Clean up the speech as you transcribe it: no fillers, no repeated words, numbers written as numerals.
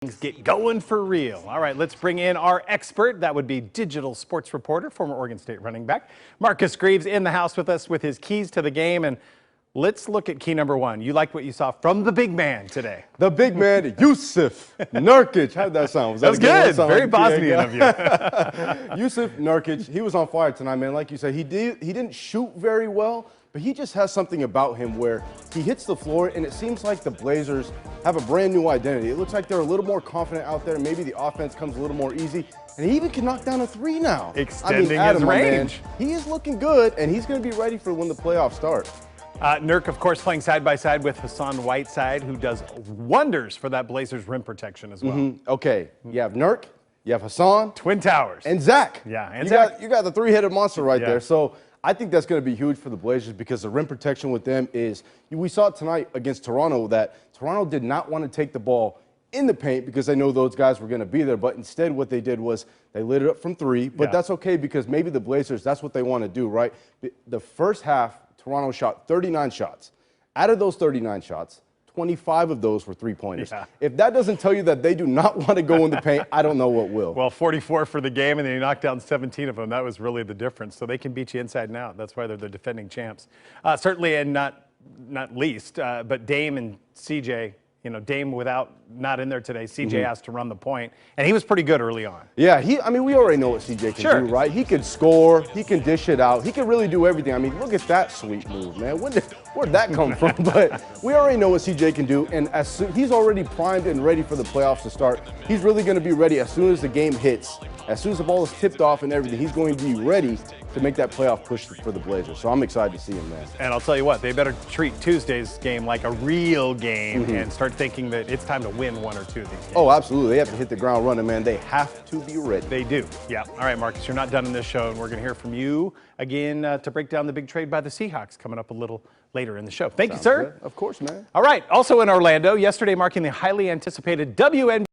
Things get going for real. All right, let's bring in our expert. That would be digital sports reporter, former Oregon State running back, Marcus Greaves, in the house with us with his keys to the game. And let's look at key number one. You like what you saw from the big man today. The big man, Jusuf Nurkic. How did that sound? That was good. Very like Bosnian of you. Jusuf Nurkic, he was on fire tonight, man. Like you said, he didn't shoot very well, but he just has something about him where he hits the floor, and it seems like the Blazers have a brand new identity. It looks like they're a little more confident out there. Maybe the offense comes a little more easy, and he even can knock down a three now. Extending his range. Man, he is looking good, and he's going to be ready for when the playoffs start. Nurk, of course, playing side by side with Hassan Whiteside, who does wonders for that Blazers rim protection as well. Okay, you have Nurk, you have Hassan. Twin towers. And Zach. Yeah, and you got the three-headed monster right there. So I think that's going to be huge for the Blazers because the rim protection with them is, we saw it tonight against Toronto that Toronto did not want to take the ball in the paint because they know those guys were going to be there. But instead what they did was they lit it up from three. But that's okay because maybe the Blazers, that's what they want to do, right? The first half, Toronto shot 39 shots. Out of those 39 shots, 25 of those were three-pointers. Yeah. If that doesn't tell you that they do not want to go in the paint, I don't know what will. Well, 44 for the game, and then you knocked down 17 of them. That was really the difference. So they can beat you inside and out. That's why they're the defending champs. Certainly, and not least, but Dame and CJ. You know, Dame not in there today. CJ asked to run the point, and he was pretty good early on. Yeah, I mean, we already know what CJ can do, right? He can score, he can dish it out, he can really do everything. I mean, look at that sweet move, man. Where'd that come from? But we already know what CJ can do, and he's already primed and ready for the playoffs to start. He's really going to be ready as soon as the game hits. As soon as the ball is tipped off and everything, he's going to be ready to make that playoff push for the Blazers. So I'm excited to see him, man. And I'll tell you what, they better treat Tuesday's game like a real game and start thinking that it's time to win one or two of these games. Oh, absolutely. They have to hit the ground running, man. They have to be ready. They do. Yeah. All right, Marcus, you're not done in this show, and we're going to hear from you again to break down the big trade by the Seahawks coming up a little later in the show. Thank you, sir. Good. Of course, man. All right. Also in Orlando, yesterday marking the highly anticipated WNBA